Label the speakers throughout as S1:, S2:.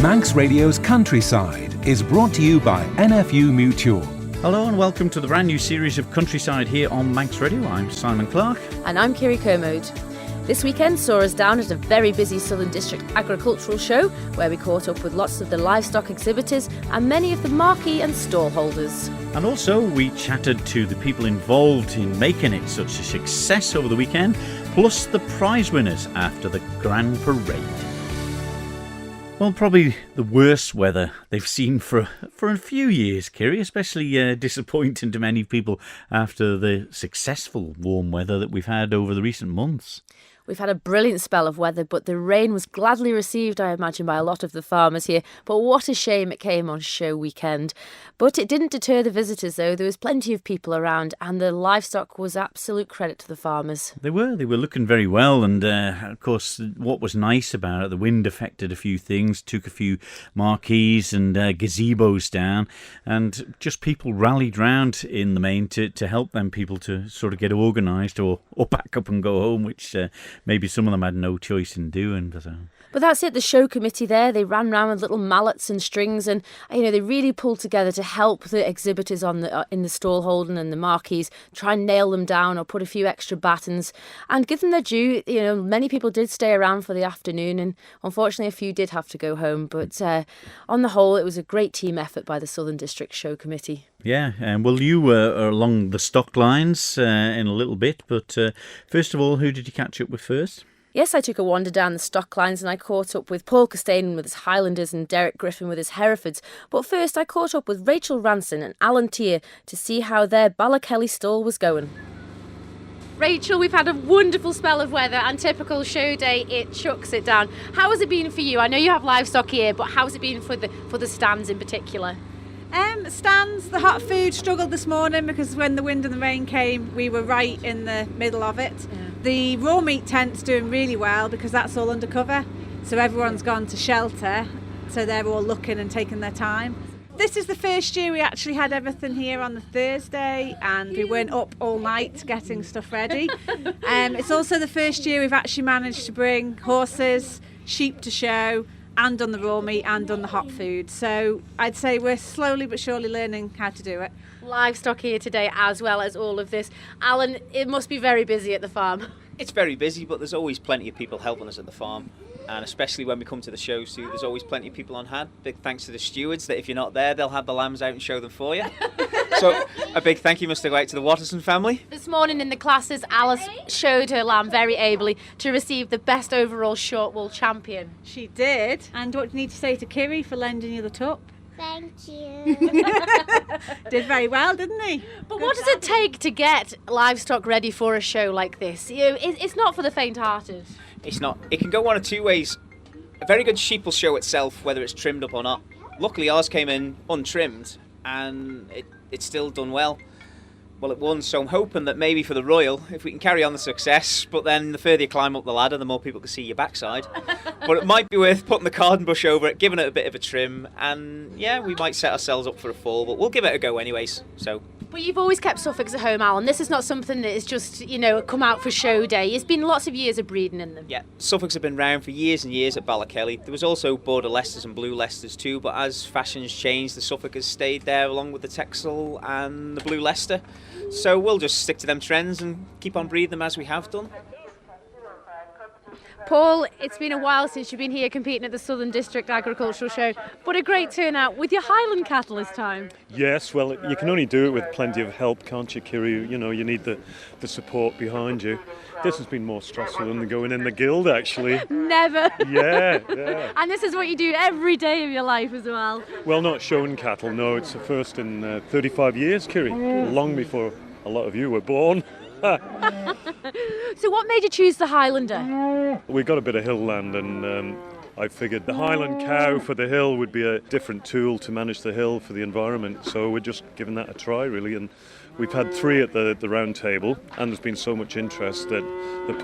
S1: Manx Radio's Countryside is brought to you by NFU Mutual.
S2: Hello and welcome to the brand new series of Countryside here on Manx Radio. I'm Simon Clark.
S3: And I'm Kiri Kermode. This weekend saw us down at a very busy Southern District agricultural show where we caught up with lots of the livestock exhibitors and many of the marquee and stall holders.
S2: And also we chatted to the people involved in making it such a success over the weekend, plus the prize winners after the Grand Parade. Well, probably the worst weather they've seen for a few years, Kiri, especially disappointing to many people after the successful warm weather that we've had over the recent months.
S3: We've had a brilliant spell of weather, but the rain was gladly received, I imagine, by a lot of the farmers here. But what a shame it came on show weekend. But it didn't deter the visitors, though. There was plenty of people around, and the livestock was absolute credit to the farmers.
S2: They were looking very well, and of course, what was nice about it, the wind affected a few things, took a few marquees and gazebos down, and just people rallied round in the main to help them people to sort of get organised or pack up and go home, which maybe some of them had no choice in doing.
S3: But that's it, the show committee there, they ran round with little mallets and strings and, they really pulled together to help the exhibitors in the stall holding and the marquees try and nail them down or put a few extra battens and give them their due. Many people did stay around for the afternoon and unfortunately a few did have to go home. But on the whole, it was a great team effort by the Southern District Show Committee. Yeah,
S2: well, you were along the stock lines in a little bit, but first of all, who did you catch up with first?
S3: Yes, I took a wander down the stock lines and I caught up with Paul Castainan with his Highlanders and Derek Griffin with his Herefords. But first, I caught up with Rachel Ranson and Alan Tier to see how their Ballakelly stall was going. Rachel, we've had a wonderful spell of weather and typical show day, it chucks it down. How has it been for you? I know you have livestock here, but how has it been for the stands in particular?
S4: Stands, the hot food struggled this morning because when the wind and the rain came, we were right in the middle of it. Yeah. The raw meat tent's doing really well because that's all undercover. So everyone's gone to shelter, so they're all looking and taking their time. This is the first year we actually had everything here on the Thursday and we weren't up all night getting stuff ready. It's also the first year we've actually managed to bring horses, sheep to show, and on the raw meat and on the hot food. So I'd say we're slowly but surely learning how to do it.
S3: Livestock here today as well as all of this. Alan, it must be very busy at the farm.
S5: It's very busy, but there's always plenty of people helping us at the farm. And especially when we come to the shows too, there's always plenty of people on hand. Big thanks to the stewards that if you're not there, they'll have the lambs out and show them for you. So a big thank you must go out to the Watterson family.
S3: This morning in the classes, Alice showed her lamb very ably to receive the best overall short wool champion.
S4: She did. And what do you need to say to Kiri for lending you the tup?
S6: Thank you.
S4: Did very well, didn't he?
S3: But what does it take to get livestock ready for a show like this? It's not for the faint-hearted.
S5: It's not. It can go one of two ways. A very good sheep will show itself whether it's trimmed up or not. Luckily ours came in untrimmed and it's still done well. Well, it won, so I'm hoping that maybe for the Royal, if we can carry on the success, but then the further you climb up the ladder, the more people can see your backside. But it might be worth putting the garden bush over it, giving it a bit of a trim, and yeah, we might set ourselves up for a fall, but we'll give it a go anyways, so...
S3: But you've always kept Suffolks at home, Alan. This is not something that is just, come out for show day. It's been lots of years of breeding in them.
S5: Yeah, Suffolks have been round for years and years at Ballakelly. There was also Border Leicesters and Blue Leicesters too, but as fashions changed, the Suffolk has stayed there along with the Texel and the Blue Leicester. So we'll just stick to them trends and keep on breeding them as we have done.
S3: Paul, it's been a while since you've been here competing at the Southern District Agricultural Show, but a great turnout with your Highland cattle this time.
S7: Yes, well, you can only do it with plenty of help, can't you, Kiri? You need the support behind you. This has been more stressful than going in the guild, actually.
S3: Never.
S7: Yeah.
S3: And this is what you do every day of your life as well.
S7: Well, not showing cattle, no. It's the first in 35 years, Kiri. Long before a lot of you were born.
S3: So what made you choose the Highlander?
S7: We got a bit of hill land and I figured the Highland cow for the hill would be a different tool to manage the hill for the environment. So we're just giving that a try, really. And we've had 3 at the round table and there's been so much interest that the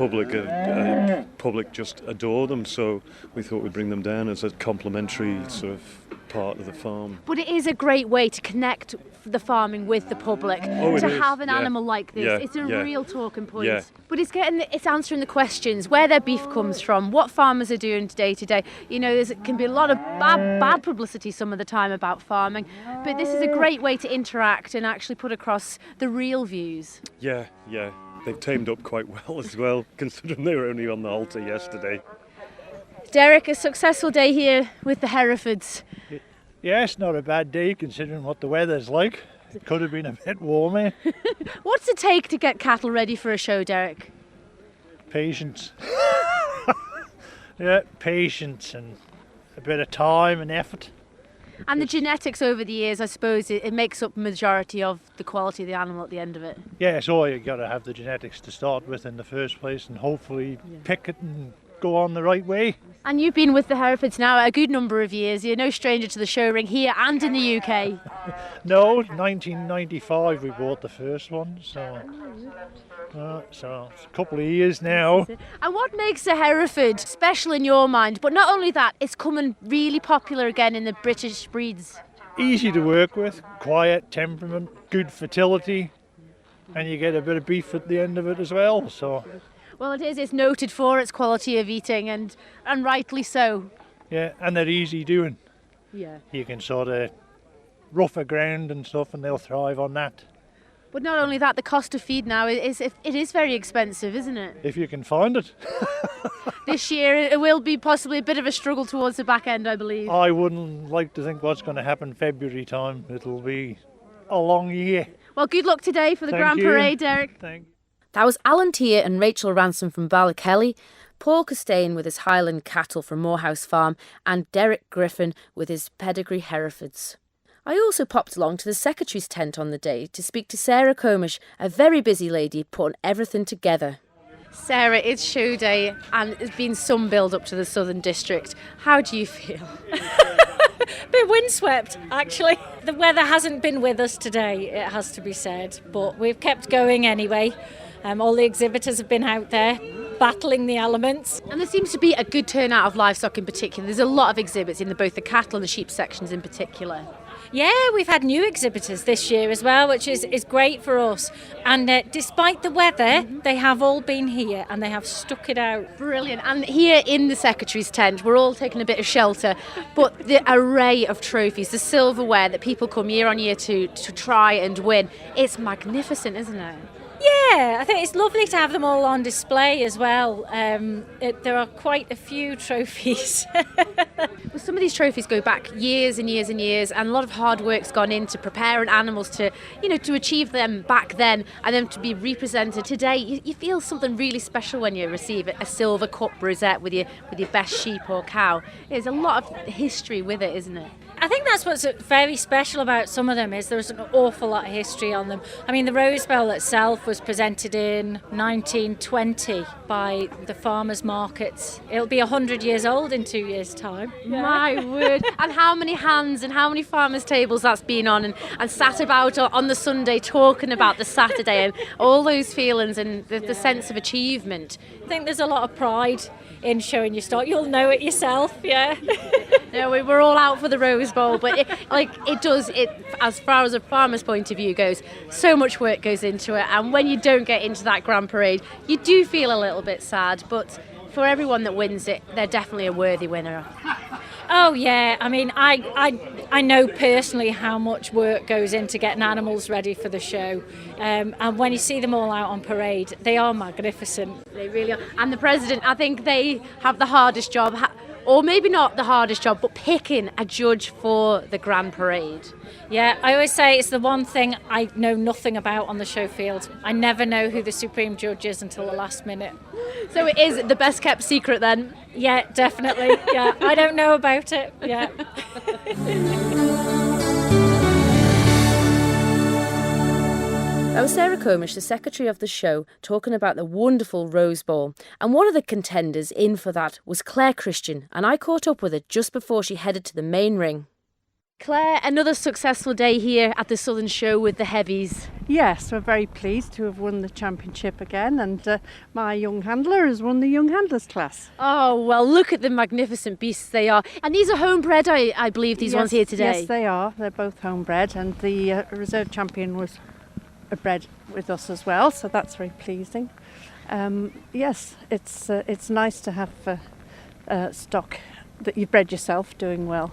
S7: public just adore them. So we thought we'd bring them down as a complimentary sort of part of the farm.
S3: But it is a great way to connect the farming with the public.
S7: Oh, it
S3: to
S7: is,
S3: have an
S7: yeah.
S3: animal like this,
S7: Yeah,
S3: it's a
S7: yeah.
S3: real talking point.
S7: Yeah.
S3: But it's answering the questions: where their beef comes from, what farmers are doing day to day. You know, there can be a lot of bad publicity some of the time about farming, but this is a great way to interact and actually put across the real views.
S7: Yeah, yeah. They've tamed up quite well as well, considering they were only on the halter yesterday.
S3: Derek, a successful day here with the Herefords.
S6: Yeah, it's not a bad day considering what the weather's like. It could have been a bit warmer.
S3: What's it take to get cattle ready for a show, Derek?
S6: Patience. Yeah, patience and a bit of time and effort.
S3: And the genetics over the years, I suppose, it makes up majority of the quality of the animal at the end of it.
S6: Yeah, so you got to have the genetics to start with in the first place and hopefully pick it and go on the right way.
S3: And you've been with the Herefords now a good number of years. You're no stranger to the show ring here and in the UK.
S6: No, 1995 we bought the first one, so it's a couple of years now.
S3: And what makes a Hereford special in your mind? But not only that, it's coming really popular again in the British breeds.
S6: Easy to work with, quiet temperament, good fertility, and you get a bit of beef at the end of it as well. So
S3: Well, it is. It's noted for its quality of eating, and rightly so.
S6: yeah, and they're easy doing.
S3: Yeah.
S6: You can sort of rougher ground and stuff, and they'll thrive on that.
S3: But not only that, the cost of feed now is very expensive, isn't it?
S6: If you can find it.
S3: This year it will be possibly a bit of a struggle towards the back end, I believe.
S6: I wouldn't like to think what's going to happen February time. It'll be a long year.
S3: Well, good luck today for the
S6: Thank
S3: Grand
S6: you.
S3: Parade, Derek.
S6: Thank you.
S3: That was Alan Tier and Rachel Ransom from Ballykelly, Paul Costain with his Highland cattle from Morehouse Farm, and Derek Griffin with his pedigree Herefords. I also popped along to the secretary's tent on the day to speak to Sarah Comish, a very busy lady putting everything together. Sarah, it's show day and there's been some build up to the Southern District. How do you feel?
S8: Bit windswept, actually. The weather hasn't been with us today, it has to be said, but we've kept going anyway. All the exhibitors have been out there battling the elements.
S3: And there seems to be a good turnout of livestock in particular. There's a lot of exhibits in both the cattle and the sheep sections in particular.
S8: Yeah, we've had new exhibitors this year as well, which is great for us. And despite the weather, they have all been here and they have stuck it out.
S3: Brilliant. And here in the secretary's tent, we're all taking a bit of shelter, but the array of trophies, the silverware that people come year on year to try and win, it's magnificent, isn't it?
S8: Yeah, I think it's lovely to have them all on display as well. There are quite a few trophies.
S3: Well, some of these trophies go back years and years and years, and a lot of hard work's gone into preparing animals to achieve them back then, and then to be represented today. You feel something really special when you receive a silver cup rosette with your best sheep or cow. There's a lot of history with it, isn't it?
S8: I think that's what's very special about some of them is there's an awful lot of history on them. I mean, the Rose Bowl itself was presented in 1920 by the farmers' markets. It'll be 100 years old in 2 years' time.
S3: My word. And how many hands and how many farmers' tables that's been on and sat about on the Sunday talking about the Saturday and all those feelings and the sense of achievement.
S8: I think there's a lot of pride in showing your stock. You'll know it yourself, yeah.
S3: No, we were all out for the Rose Bowl, but as far as a farmer's point of view goes, so much work goes into it, and when you don't get into that Grand Parade, you do feel a little bit sad, but for everyone that wins it, they're definitely a worthy winner.
S8: Oh yeah, I mean, I know personally how much work goes into getting animals ready for the show, and when you see them all out on parade, they are magnificent.
S3: They really are. And the president, I think they have the hardest job, or maybe not the hardest job, but picking a judge for the Grand Parade.
S8: Yeah, I always say it's the one thing I know nothing about on the show field. I never know who the Supreme Judge is until the last minute.
S3: So it is the best kept secret then?
S8: Yeah, definitely. Yeah, I don't know about it. Yeah.
S3: That was Sarah Comish, the secretary of the show, talking about the wonderful Rose Bowl. And one of the contenders in for that was Claire Christian, and I caught up with her just before she headed to the main ring. Claire, another successful day here at the Southern Show with the Heavies.
S9: Yes, we're very pleased to have won the championship again, and my young handler has won the young handlers class.
S3: Oh, well, look at the magnificent beasts they are. And these are homebred, I believe, these ones here today.
S9: Yes, they are. They're both homebred, and the reserve champion was bred with us as well, so that's very pleasing. Yes, it's nice to have stock that you've bred yourself doing well.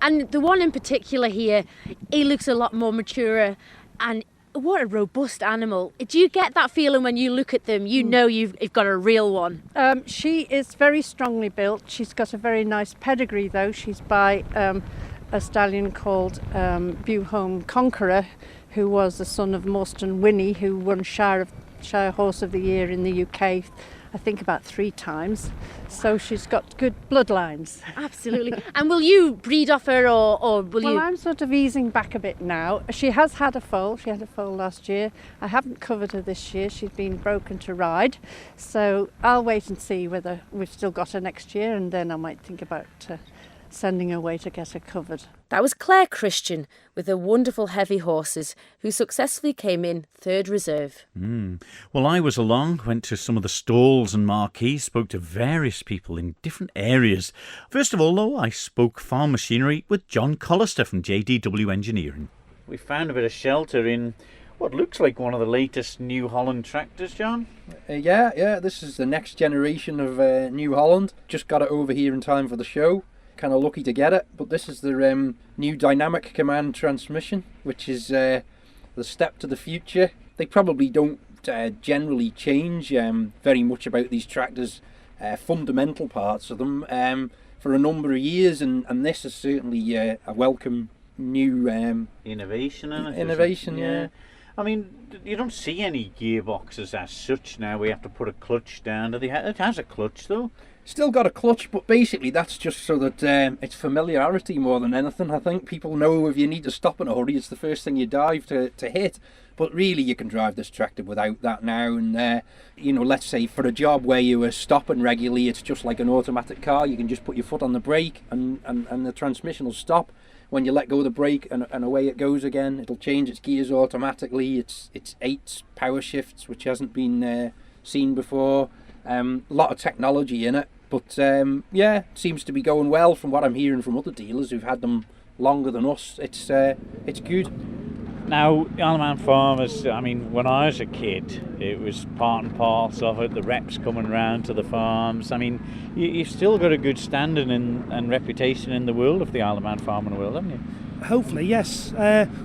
S3: And the one in particular here, he looks a lot more mature, and what a robust animal. Do you get that feeling when you look at them, you know you've got a real one?
S9: She is very strongly built. She's got a very nice pedigree though. She's by a stallion called Bewholme Conqueror, who was the son of Morstan Winnie, who won Shire Horse of the Year in the UK, I think about 3 times. So she's got good bloodlines.
S3: Absolutely. And will you breed off her or will you?
S9: Well, I'm sort of easing back a bit now. She has had a foal. She had a foal last year. I haven't covered her this year. She's been broken to ride. So I'll wait and see whether we've still got her next year, and then I might think about sending her away to get her covered.
S3: That was Claire Christian with her wonderful heavy horses, who successfully came in 3rd reserve.
S2: Well, I was along, went to some of the stalls and marquees, spoke to various people in different areas. First of all, though, I spoke farm machinery with John Collister from JDW Engineering. We found a bit of shelter in what looks like one of the latest New Holland tractors, John.
S10: Yeah, this is the next generation of New Holland. Just got it over here in time for the show. Kind of lucky to get it, but this is the new dynamic command transmission, which is the step to the future. They probably don't generally change very much about these tractors, fundamental parts of them, for a number of years, and this is certainly a welcome new
S2: innovation.
S10: Innovation, yeah.
S2: I mean, you don't see any gearboxes as such now. We have to put a clutch down. It has a clutch, though.
S10: Still got a clutch, but basically that's just so that it's familiarity more than anything. I think people know if you need to stop in a hurry, it's the first thing you dive to hit. But really, you can drive this tractor without that now. And, let's say for a job where you were stopping regularly, it's just like an automatic car. You can just put your foot on the brake and the transmission will stop. When you let go of the brake and away it goes again, it'll change its gears automatically. It's 8 power shifts, which hasn't been seen before. A lot of technology in it. But seems to be going well from what I'm hearing from other dealers who've had them longer than us. It's good.
S2: Now, Isle of Man farmers, I mean, when I was a kid, it was part and parcel of it, the reps coming round to the farms. I mean, you've still got a good standing and reputation in the world of the Isle of Man farming world, haven't you?
S11: Hopefully, yes.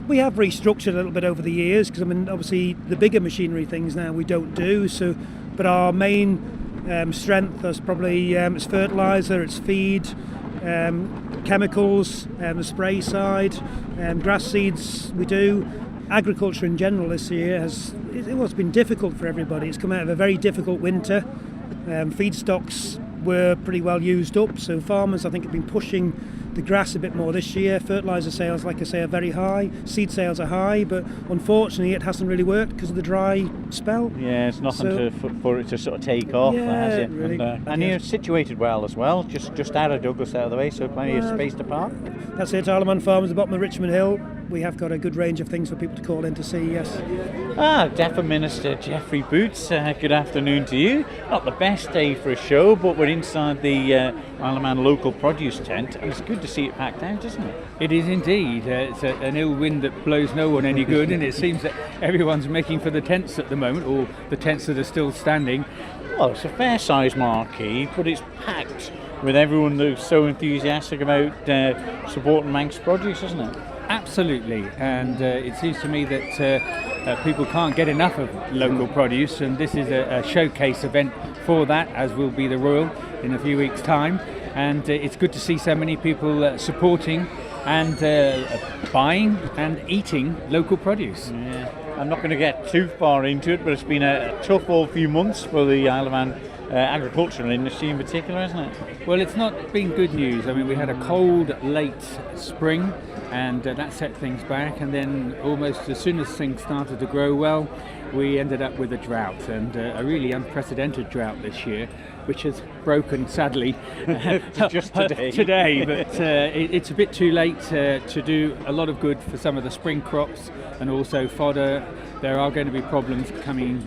S11: We have restructured a little bit over the years, because, I mean, obviously the bigger machinery things now we don't do, but our main strength is probably it's fertiliser, it's feed, chemicals, the spray side, grass seeds we do. Agriculture in general this year has been difficult for everybody. It's come out of a very difficult winter. Feedstocks were pretty well used up, so farmers I think have been pushing the grass a bit more this year. Fertiliser sales, like I say, are very high. Seed sales are high, but unfortunately it hasn't really worked because of the dry spell.
S2: Yeah, it's nothing for it to sort of take off, has it?
S11: Really,
S2: and you're situated well as well, just out of Douglas out of the way, so plenty of space to park.
S11: That's it, Isle of Man Farm at the bottom of Richmond Hill. We have got a good range of things for people to call in to see, yes.
S2: DEFRA Minister Geoffrey Boots, good afternoon to you. Not the best day for a show, but we're inside the Isle of Man local produce tent, and it's good to see it packed out, isn't it?
S12: It is indeed. It's an ill wind that blows no one any good, and it seems that everyone's making for the tents at the moment, or the tents that are still standing.
S2: Well, it's a fair-sized marquee, but it's packed with everyone that's so enthusiastic about supporting Manx produce, isn't it?
S12: Absolutely, and it seems to me that people can't get enough of local produce, and this is a showcase event for that, as will be the Royal in a few weeks' time. And it's good to see so many people supporting and buying and eating local produce.
S2: Yeah. I'm not going to get too far into it, but it's been a tough old few months for the Isle of Man agricultural industry in particular, hasn't it?
S12: Well, it's not been good news. I mean, we had a cold, late spring, and that set things back. And then almost as soon as things started to grow well, we ended up with a drought, and a really unprecedented drought this year, which has broken, sadly,
S2: just today.
S12: But it's a bit too late to do a lot of good for some of the spring crops and also fodder. There are going to be problems coming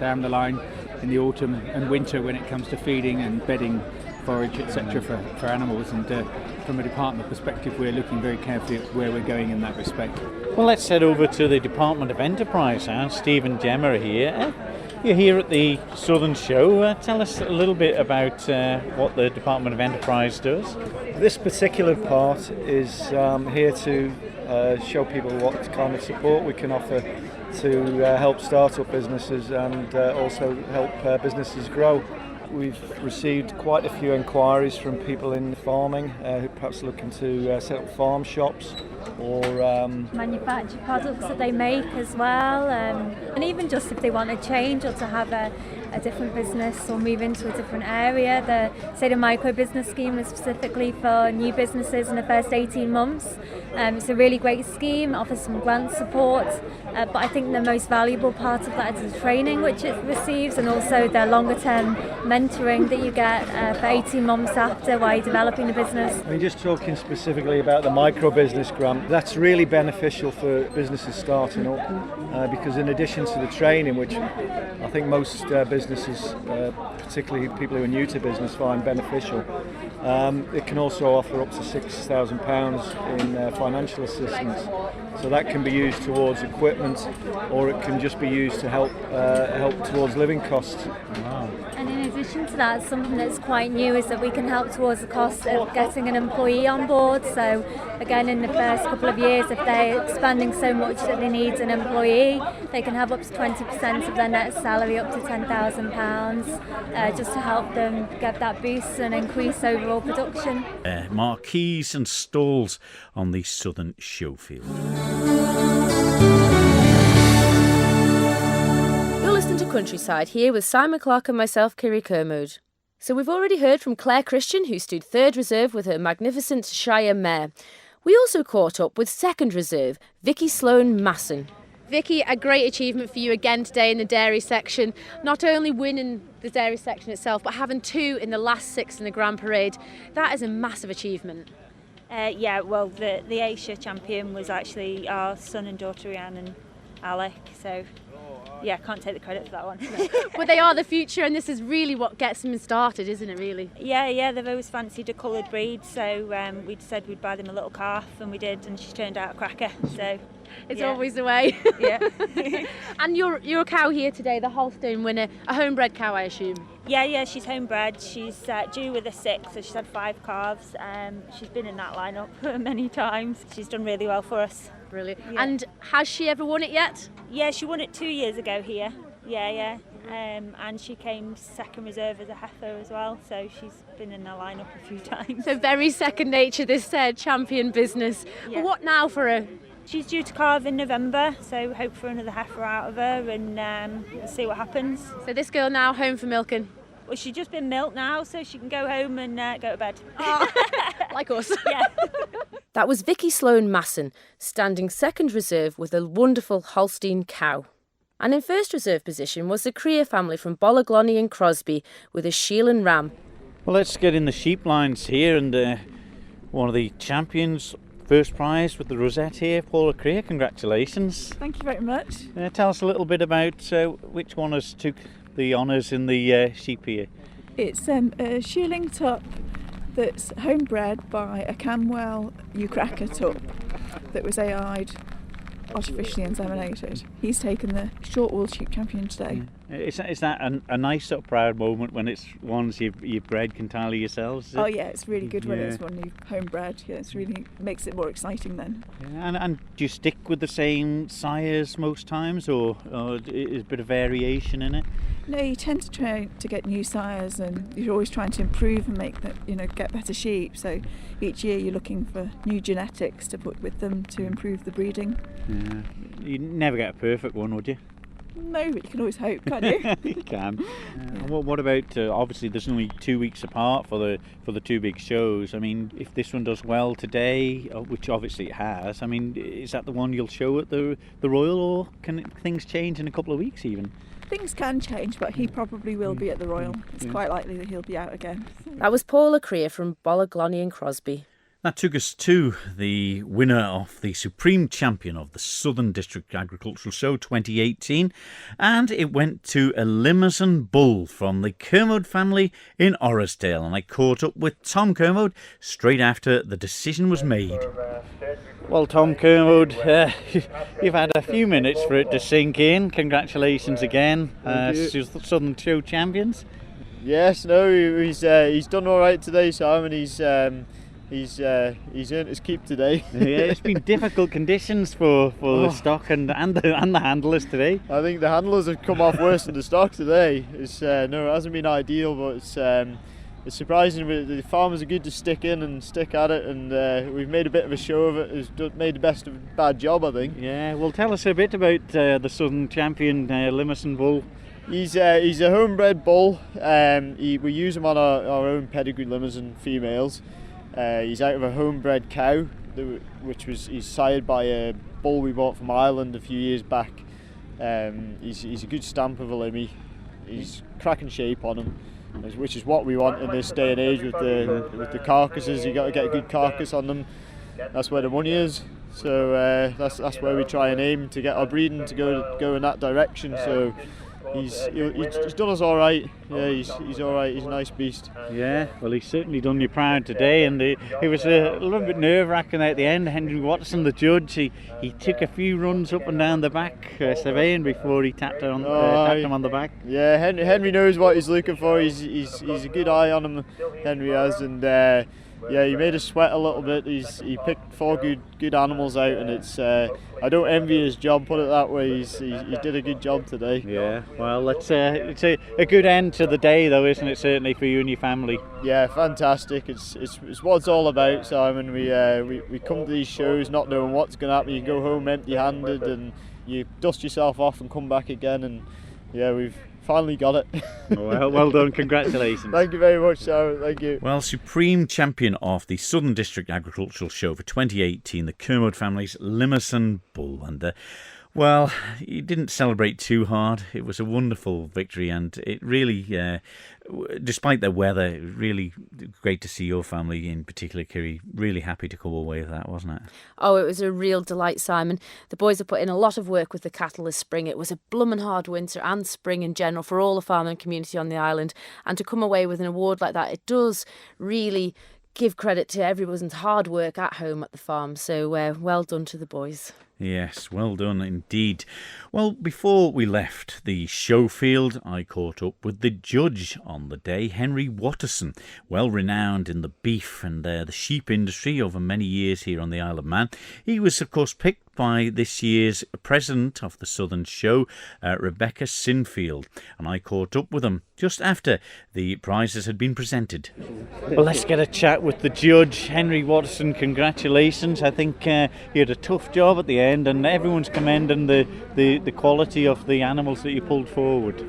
S12: down the line in the autumn and winter when it comes to feeding and bedding, forage, etc. for animals, and from a department perspective we're looking very carefully at where we're going in that respect.
S2: Well, let's head over to the Department of Enterprise now. Steve and Gemma are here. You're here at the Southern Show. Tell us a little bit about what the Department of Enterprise does.
S13: This particular part is here to show people what kind of support we can offer to help start-up businesses and also help businesses grow. We've received quite a few inquiries from people in farming who perhaps looking to set up farm shops or
S14: manufacture products that they make as well, and even just if they want to change or to have a different business or move into a different area. The micro business scheme is specifically for new businesses in the first 18 months. It's a really great scheme, offers some grant support, but I think the most valuable part of that is the training which it receives, and also the longer term mentoring that you get for 18 months after while you're developing the business.
S13: I mean, just talking specifically about the micro business grant, that's really beneficial for businesses starting up because in addition to the training, which I think most businesses, particularly people who are new to business, find beneficial, it can also offer up to £6,000 in financial assistance. So that can be used towards equipment, or it can just be used to help towards living costs.
S2: Wow.
S14: And in addition to that, something that's quite new is that we can help towards the cost of getting an employee on board. So again, in the first couple of years, if they're expanding so much that they need an employee, they can have up to 20% of their net salary, up to £10,000, just to help them get that boost and increase overall production.
S2: Marquees and stalls on the Southern Showfield.
S3: You're listening to Countryside here with Simon Clark and myself, Kiri Kermode. So we've already heard from Claire Christian, who stood third reserve with her magnificent Shire mare. We also caught up with second reserve, Vicky Sloan Masson. Vicky, a great achievement for you again today in the dairy section. Not only winning the dairy section itself, but having 2 in the last 6 in the Grand Parade. That is a massive achievement.
S15: Yeah, well, the Asia champion was actually our son and daughter, Rhiannon and Alec, so yeah, can't take the credit for that one.
S3: But they are the future, and this is really what gets them started, isn't it, really?
S15: Yeah, they've always fancied a coloured breed, so we said we'd buy them a little calf, and we did, and she's turned out a cracker, so...
S3: It's always the way.
S15: Yeah.
S3: And your cow here today, the Holstein winner, a homebred cow, I assume?
S15: Yeah, she's homebred. She's due with a 6, so she's had 5 calves. She's been in that lineup many times. She's done really well for us.
S3: Brilliant.
S15: Yeah.
S3: And has she ever won it yet?
S15: Yeah, she won it 2 years ago here. Yeah. And she came second reserve as a heifer as well, so she's been in the lineup a few times.
S3: So very second nature, this champion business.
S15: Yeah.
S3: But what now for her?
S15: She's due to calve in November, so hope for another heifer out of her, and we'll see what happens.
S3: So this girl now home for milking?
S15: Well, she's just been milked now, so she can go home and go to bed.
S3: Oh, like us.
S15: Yeah.
S3: That was Vicky Sloan Masson, standing second reserve with a wonderful Holstein cow. And in first reserve position was the Creer family from Bollaglonny and Crosby with a Sheelan ram.
S2: Well, let's get in the sheep lines here, and one of the champions, first prize with the rosette here, Paula Creer. Congratulations.
S16: Thank you very much.
S2: Tell us a little bit about which one has took the honours in the sheep here.
S16: It's a shearling tup that's homebred by a Camwell Ukracker tup that was AI'd, artificially inseminated. He's taken the short wool sheep champion today.
S2: Is that a nice sort of proud moment when it's ones you've bred entirely yourselves?
S16: Oh yeah, it's really good when it's one you've homebred. Yeah, it's really makes it more exciting then.
S2: Yeah, and do you stick with the same sires most times, or is a bit of variation in it?
S16: No, you tend to try to get new sires, and you're always trying to improve and make that, get better sheep. So each year you're looking for new genetics to put with them to improve the breeding.
S2: Yeah. You'd never get a perfect one, would you?
S16: No, but you can always hope, can't you?
S2: You can. What about? Obviously, there's only 2 weeks apart for the two big shows. I mean, if this one does well today, which obviously it has, I mean, is that the one you'll show at the Royal, or can things change in a couple of weeks even?
S16: Things can change, but he probably will be at the Royal. It's quite likely that he'll be out again.
S3: That was Paula Creer from Bolloglonny and Crosby. That
S2: took us to the winner of the Supreme Champion of the Southern District Agricultural Show 2018, and it went to a Limousin bull from the Kermode family in Orrisdale, and I caught up with Tom Kermode straight after the decision was made. Well, Tom Kermode, you've had a few minutes for it to sink in. Congratulations again, Southern Show champions.
S17: Yes, no, he's done all right today, Simon. He's earned his keep today.
S2: Yeah, it's been difficult conditions for the stock and the handlers today.
S17: I think the handlers have come off worse than the stock today. It hasn't been ideal, but it's surprising. The farmers are good to stick in and stick at it, and we've made a bit of a show of it. It's made the best of a bad job, I think.
S2: Yeah, well, tell us a bit about the Southern Champion Limousin bull.
S17: He's a homebred bull. We use him on our own pedigree Limousin females. He's out of a homebred cow, he's sired by a bull we bought from Ireland a few years back. He's a good stamp of a limmy. He's cracking shape on him, which is what we want in this day and age with the carcasses. You got to get a good carcass on them. That's where the money is. So that's where we try and aim to get our breeding to go in that direction. So he's done us all right. Yeah, he's all right. He's a nice beast.
S2: Yeah, well, he's certainly done you proud today, and it was a little bit nerve-wracking at the end. Henry Watterson, the judge, he took a few runs up and down the back surveying before he tapped him on the back.
S17: Yeah, Henry knows what he's looking for. He's a good eye on him, Henry has, and yeah, he made us sweat a little bit. He picked 4 good animals out, and it's I don't envy his job, put it that way. He did a good job today.
S2: Yeah, well, it's a good end to the day, though, isn't it? Certainly for you and your family.
S17: Yeah, fantastic. It's what it's all about, Simon. We come to these shows not knowing what's going to happen. You go home empty-handed, and you dust yourself off and come back again. And yeah, we've finally got it.
S2: Well done, congratulations.
S17: Thank you very much, Simon. Thank you.
S2: Well, Supreme Champion of the Southern District Agricultural Show for 2018, the Kermode family's Limousin bull. And well, you didn't celebrate too hard. It was a wonderful victory, and it really, despite the weather, really great to see your family, in particular, Kiri, really happy to come away with that, wasn't it?
S3: Oh, it was a real delight, Simon. The boys have put in a lot of work with the cattle this spring. It was a bloomin' hard winter and spring in general for all the farming community on the island, and to come away with an award like that, it does really give credit to everyone's hard work at home at the farm. So well done to the boys.
S2: Yes, well done indeed. Well, before we left the show field, I caught up with the judge on the day, Henry Watterson, well renowned in the beef and the sheep industry over many years here on the Isle of Man. He was, of course, picked by this year's president of the Southern Show, Rebecca Sinfield, and I caught up with him just after the prizes had been presented. Well, let's get a chat with the judge, Henry Watterson. Congratulations. I think you had a tough job at the end, and everyone's commending the quality of the animals that you pulled forward.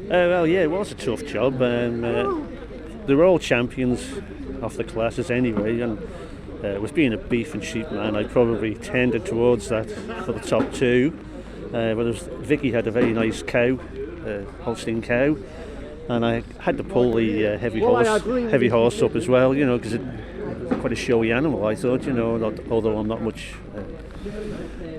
S18: Well, yeah, it was a tough job. They were all champions of the classes anyway, and with being a beef and sheep man, I probably tended towards that for the top 2. Vicky had a very nice cow, Holstein cow, and I had to pull the heavy horse up as well, you know, because it's quite a showy animal, I thought, you know, although I'm not much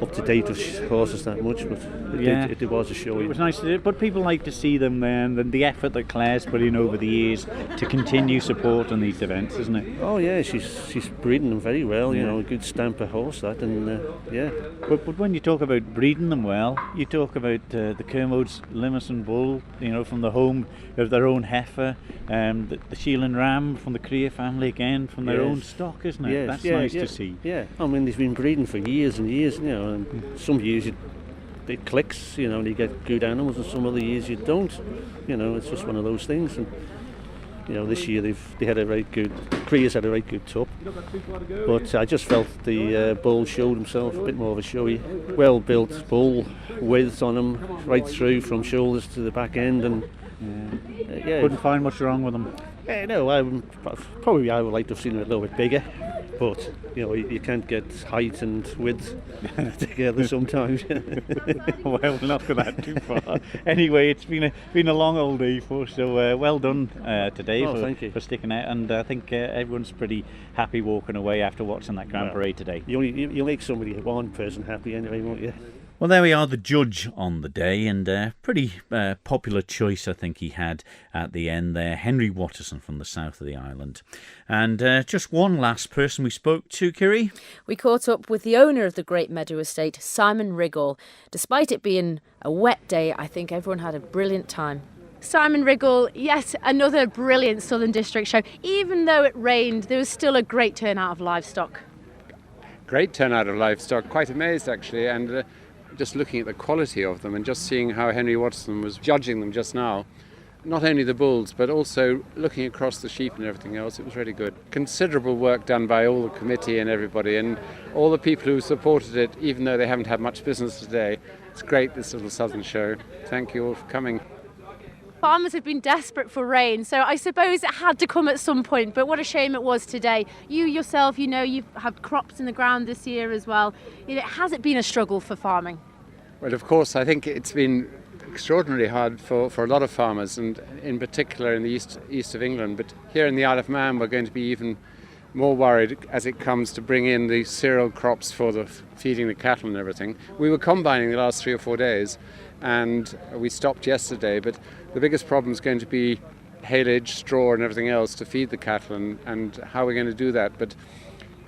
S18: up to date with horses that much, but it was a show.
S2: It was nice to do, but people like to see them then, and the effort that Claire's put in over the years to continue supporting these events, isn't it?
S18: Oh yeah, she's breeding them very well, you know, a good stamp of horse that, and yeah.
S2: But when you talk about breeding them well, you talk about the Kermode's Limousin bull, you know, from the home of their own heifer, the Sheelan ram from the Creer family again, from their own stock, isn't it?
S18: Yes,
S2: That's nice to see.
S18: Yeah, I mean, they've been breeding for years and years, you know, and some years it clicks, you know, and you get good animals, and some other years you don't. You know, it's just one of those things. And this year they had a very good. Creers had a very good top, but I just felt the bull showed himself a bit more of a showy, well-built bull, width on him right through from shoulders to the back end, and
S2: Couldn't find much wrong with them.
S18: No, I would like to have seen it a little bit bigger, but you can't get height and width together sometimes.
S2: Well, we'll not go that too far. Anyway, it's been a long old day for us, so well done today
S18: thank you.
S2: for sticking out, and I think everyone's pretty happy walking away after watching that Grand Parade today.
S18: You'll make one person happy anyway, won't you?
S2: Well, there we are, the judge on the day, and pretty popular choice I think he had at the end there, Henry Watterson from the south of the island. And just one last person we spoke to, Kiri.
S3: We caught up with the owner of the Great Meadow Estate, Simon Riggle. Despite it being a wet day, I think everyone had a brilliant time. Simon Riggle, yet another brilliant Southern District show. Even though it rained, there was still a great turnout of livestock.
S19: Great turnout of livestock, quite amazed actually, and just looking at the quality of them and just seeing how Henry Watterson was judging them just now, not only the bulls but also looking across the sheep and everything else, it was really good. Considerable work done by all the committee and everybody and all the people who supported it, even though they haven't had much business today. It's great, this little Southern show. Thank you all for coming.
S3: Farmers have been desperate for rain, so I suppose it had to come at some point, but what a shame it was today. You yourself, you've had crops in the ground this year as well. Has it been a struggle for farming?
S19: Well, of course, I think it's been extraordinarily hard for a lot of farmers, and in particular in the east of England. But here in the Isle of Man, we're going to be even more worried as it comes to bring in the cereal crops for the feeding the cattle and everything. We were combining the last 3 or 4 days, and we stopped yesterday. But the biggest problem is going to be haylage, straw, and everything else to feed the cattle, and how we're going to do that. But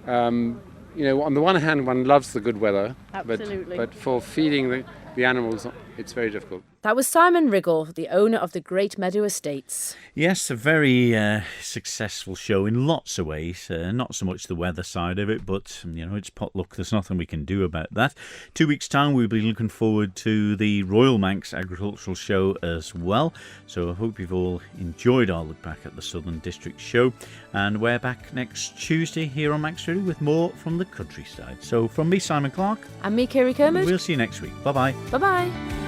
S19: on the one hand, one loves the good weather, but for feeding the animals, it's very difficult.
S3: That was Simon Riggle, the owner of the Great Meadow Estates.
S2: Yes, a very successful show in lots of ways. Not so much the weather side of it, but it's potluck. There's nothing we can do about that. 2 weeks' time, we'll be looking forward to the Royal Manx Agricultural Show as well. So I hope you've all enjoyed our look back at the Southern District Show. And we're back next Tuesday here on Manx Radio with more from the countryside. So from me, Simon Clark.
S3: And me, Kiri Kermode.
S2: We'll see you next week. Bye-bye.
S3: Bye-bye.